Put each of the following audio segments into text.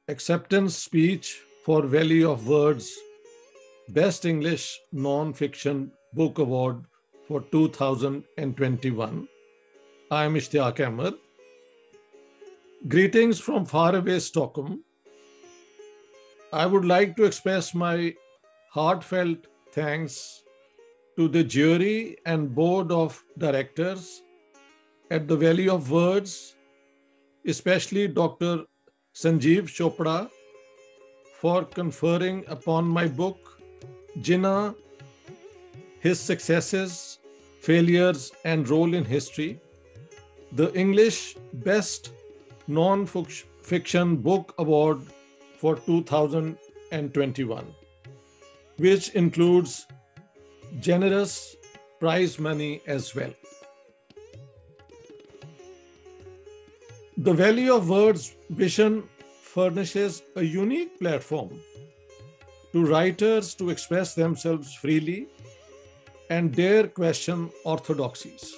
acceptance speech for Value of Words Best English Non-Fiction Book Award for 2021. I am Ishtiaq Ahmed. Greetings from faraway Stockholm. I would like to express my heartfelt thanks to the jury and board of directors at the Value of Words, especially Dr. Sanjeev Chopra, for conferring upon my book, Jinnah, His Successes, Failures and Role in History, the English Best Non-Fiction Book Award for 2021, which includes generous prize money as well. The Value of Words vision furnishes a unique platform to writers to express themselves freely and dare question orthodoxies.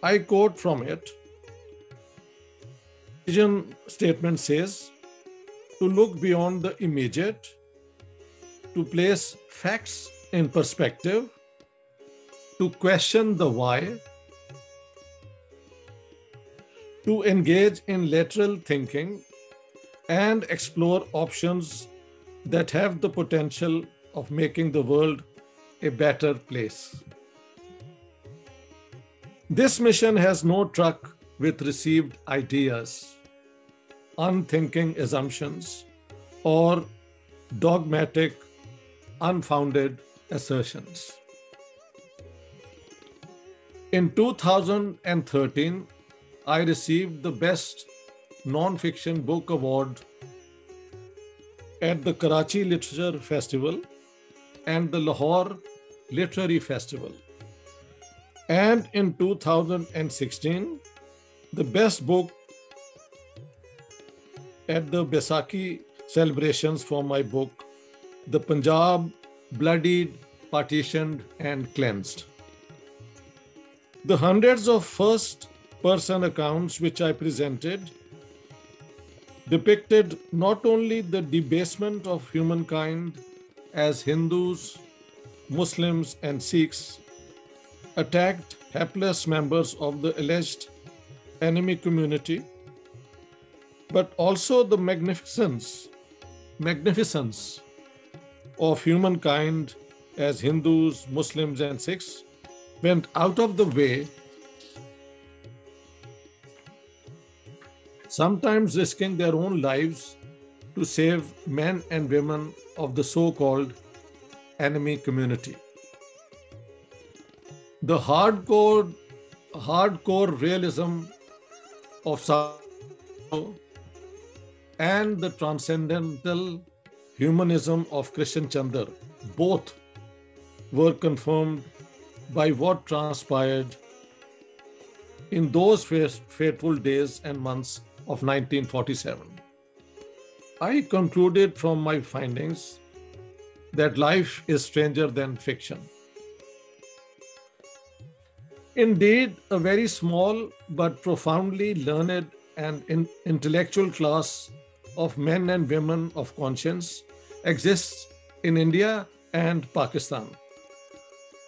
I quote from it. Vision statement says, to look beyond the immediate, to place facts in perspective, to question the why, to engage in lateral thinking and explore options that have the potential of making the world a better place. This mission has no truck with received ideas, unthinking assumptions, or dogmatic, unfounded assertions. In 2013, I received the Best Non-Fiction Book Award at the Karachi Literature Festival and the Lahore Literary Festival. And in 2016, the Best Book at the Baisakhi celebrations for my book, The Punjab Bloodied, Partitioned and Cleansed. The hundreds of first-person accounts which I presented depicted not only the debasement of humankind as Hindus, Muslims, and Sikhs attacked hapless members of the alleged enemy community, but also the magnificence of humankind as Hindus, Muslims, and Sikhs went out of the way, sometimes risking their own lives to save men and women of the so-called enemy community. The hardcore realism of South and the transcendental humanism of Krishna Chandra, both were confirmed by what transpired in those fateful days and months of 1947. I concluded from my findings that life is stranger than fiction. Indeed, a very small but profoundly learned and intellectual class of men and women of conscience exists in India and Pakistan,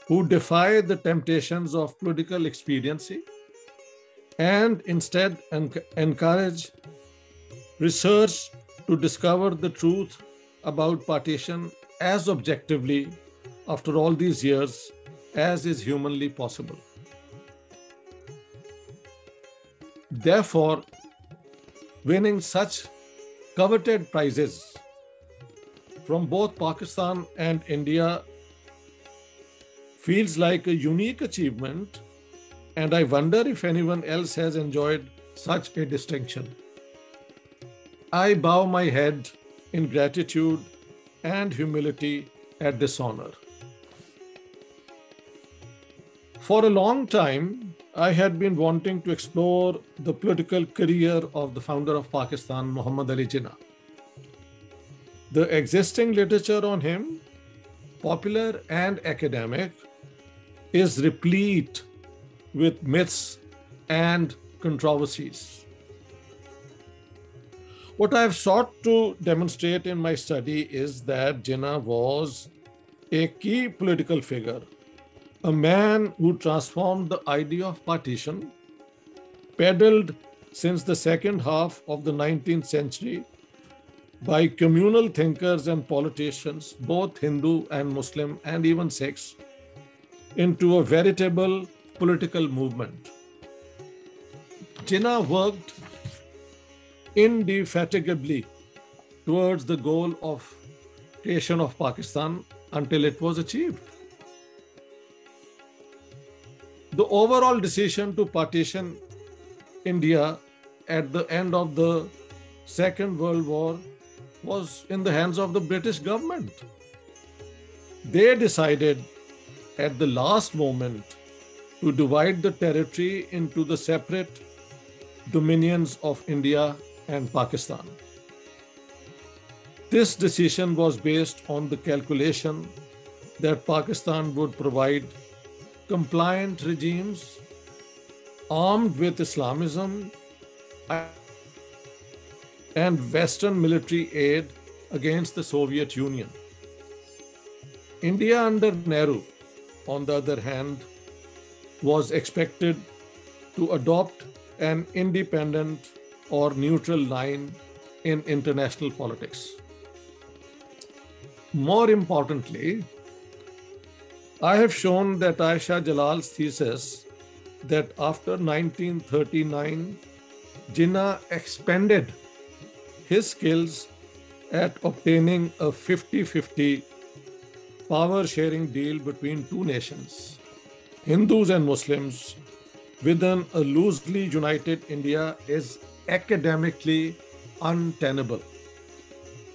who defy the temptations of political expediency and instead encourage research to discover the truth about partition as objectively after all these years as is humanly possible. Therefore, winning such coveted prizes from both Pakistan and India feels like a unique achievement, and I wonder if anyone else has enjoyed such a distinction. I bow my head in gratitude and humility at this honor. For a long time, I had been wanting to explore the political career of the founder of Pakistan, Muhammad Ali Jinnah. The existing literature on him, popular and academic, is replete with myths and controversies. What I have sought to demonstrate in my study is that Jinnah was a key political figure, a man who transformed the idea of partition, peddled since the second half of the 19th century by communal thinkers and politicians, both Hindu and Muslim and even Sikhs, into a veritable political movement. Jinnah worked indefatigably towards the goal of creation of Pakistan until it was achieved. The overall decision to partition India at the end of the Second World War was in the hands of the British government. They decided at the last moment to divide the territory into the separate dominions of India and Pakistan. This decision was based on the calculation that Pakistan would provide compliant regimes armed with Islamism and Western military aid against the Soviet Union. India under Nehru, on the other hand, was expected to adopt an independent or neutral line in international politics. More importantly, I have shown that Ayesha Jalal's thesis that after 1939, Jinnah expended his skills at obtaining a 50-50 power sharing deal between two nations, Hindus and Muslims, within a loosely united India is academically untenable.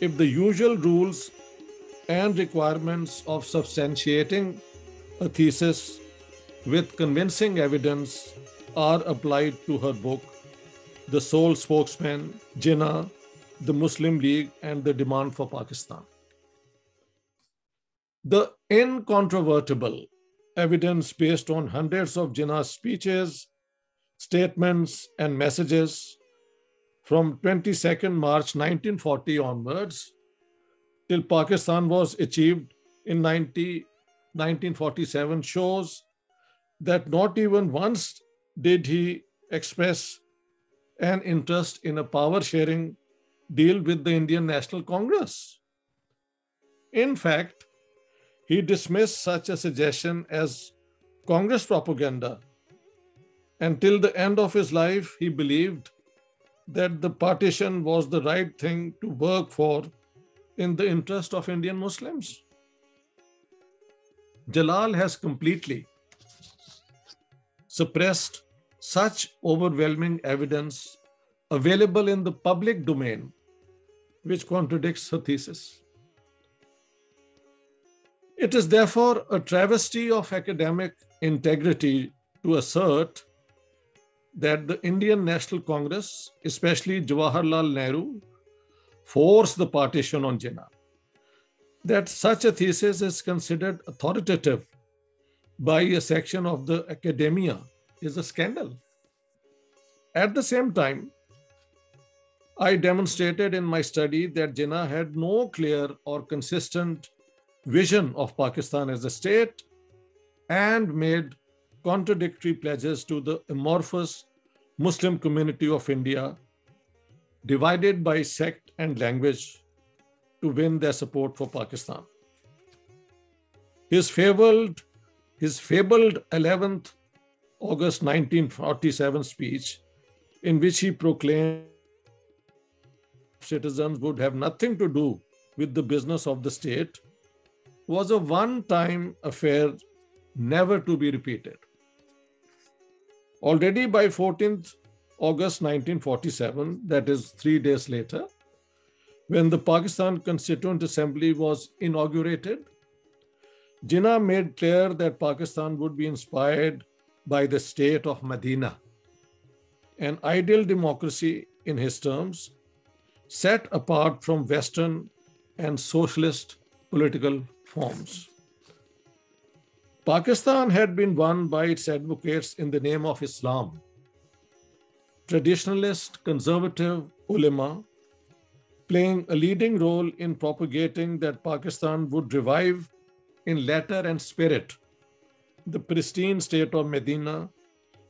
If the usual rules and requirements of substantiating a thesis with convincing evidence are applied to her book, The Sole Spokesman, Jinnah, the Muslim League, and the Demand for Pakistan. The incontrovertible evidence based on hundreds of Jinnah's speeches, statements, and messages from 22nd March 1940 onwards till Pakistan was achieved in 1947 shows that not even once did he express an interest in a power sharing deal with the Indian National Congress. In fact, he dismissed such a suggestion as Congress propaganda. Until the end of his life, he believed that the partition was the right thing to work for in the interest of Indian Muslims. Jalal has completely suppressed such overwhelming evidence available in the public domain, which contradicts her thesis. It is therefore a travesty of academic integrity to assert that the Indian National Congress, especially Jawaharlal Nehru, forced the partition on Jinnah. That such a thesis is considered authoritative by a section of the academia is a scandal. At the same time, I demonstrated in my study that Jinnah had no clear or consistent vision of Pakistan as a state and made contradictory pledges to the amorphous Muslim community of India, divided by sect and language, to win their support for Pakistan. His fabled 11th August 1947 speech, in which he proclaimed citizens would have nothing to do with the business of the state, was a one-time affair never to be repeated. Already by 14th August 1947, that is 3 days later, when the Pakistan Constituent Assembly was inaugurated, Jinnah made clear that Pakistan would be inspired by the state of Medina, an ideal democracy in his terms, set apart from Western and socialist political forms. Pakistan had been won by its advocates in the name of Islam. Traditionalist conservative ulema playing a leading role in propagating that Pakistan would revive in letter and spirit the pristine state of Medina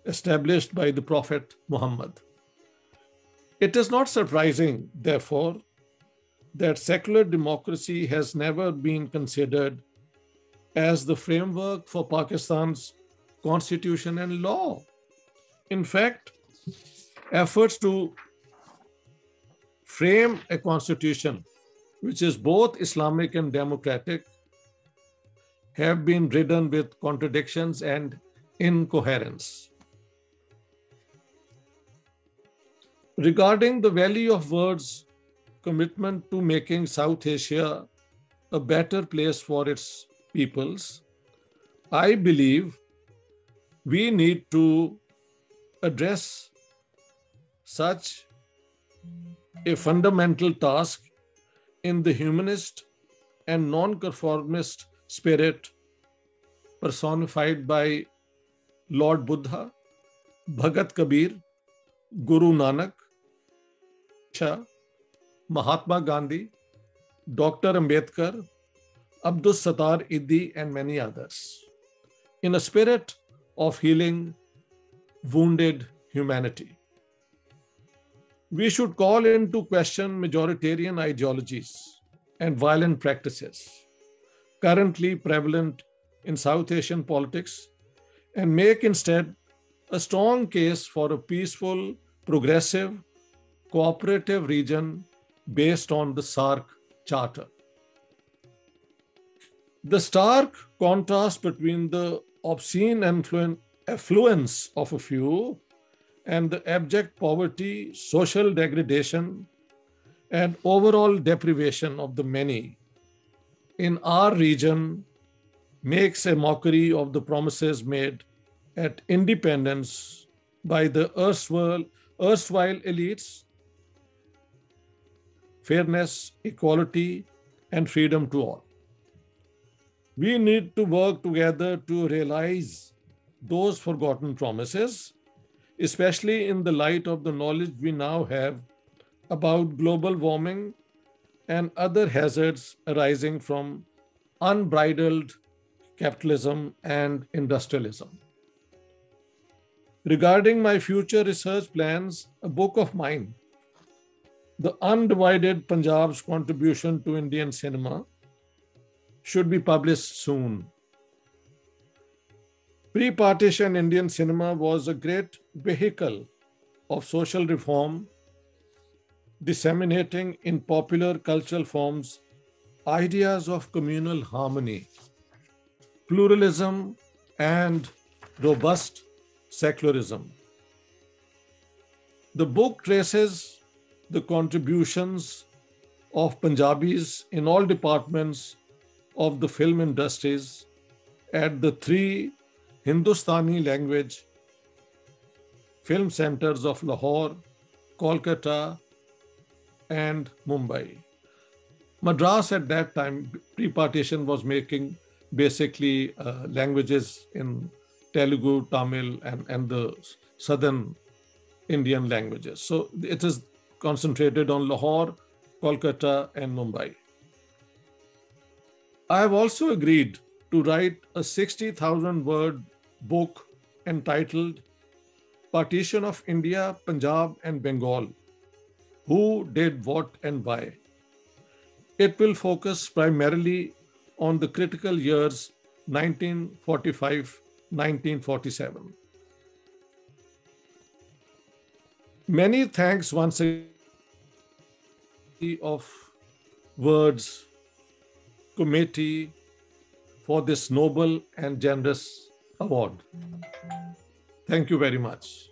established by the Prophet Muhammad. It is not surprising, therefore, that secular democracy has never been considered as the framework for Pakistan's constitution and law. In fact, efforts to frame a constitution which is both Islamic and democratic have been ridden with contradictions and incoherence. Regarding the value of words, commitment to making South Asia a better place for its peoples, I believe we need to address such a fundamental task in the humanist and non-conformist spirit personified by Lord Buddha, Bhagat Kabir, Guru Nanak, Shah, Mahatma Gandhi, Dr. Ambedkar, Abdus Sattar Iddi, and many others, in a spirit of healing wounded humanity. We should call into question majoritarian ideologies and violent practices currently prevalent in South Asian politics and make instead a strong case for a peaceful, progressive, cooperative region based on the SAARC Charter. The stark contrast between the obscene affluence of a few and the abject poverty, social degradation, and overall deprivation of the many in our region makes a mockery of the promises made at independence by the erstwhile elites: fairness, equality, and freedom to all. We need to work together to realize those forgotten promises, especially in the light of the knowledge we now have about global warming and other hazards arising from unbridled capitalism and industrialism. Regarding my future research plans, a book of mine, The Undivided Punjab's Contribution to Indian Cinema, should be published soon. Pre-partition Indian cinema was a great vehicle of social reform, disseminating in popular cultural forms ideas of communal harmony, pluralism, and robust secularism. The book traces the contributions of Punjabis in all departments of the film industries at the three Hindustani language film centers of Lahore, Kolkata, and Mumbai. Madras at that time, pre-partition, was making basically languages in Telugu, Tamil, and the southern Indian languages. So it is concentrated on Lahore, Kolkata, and Mumbai. I have also agreed to write a 60,000 word book entitled Partition of India, Punjab, and Bengal: Who Did What and Why. It will focus primarily on the critical years 1945-1947. Many thanks once again of words committee for this noble and generous award. Thank you very much.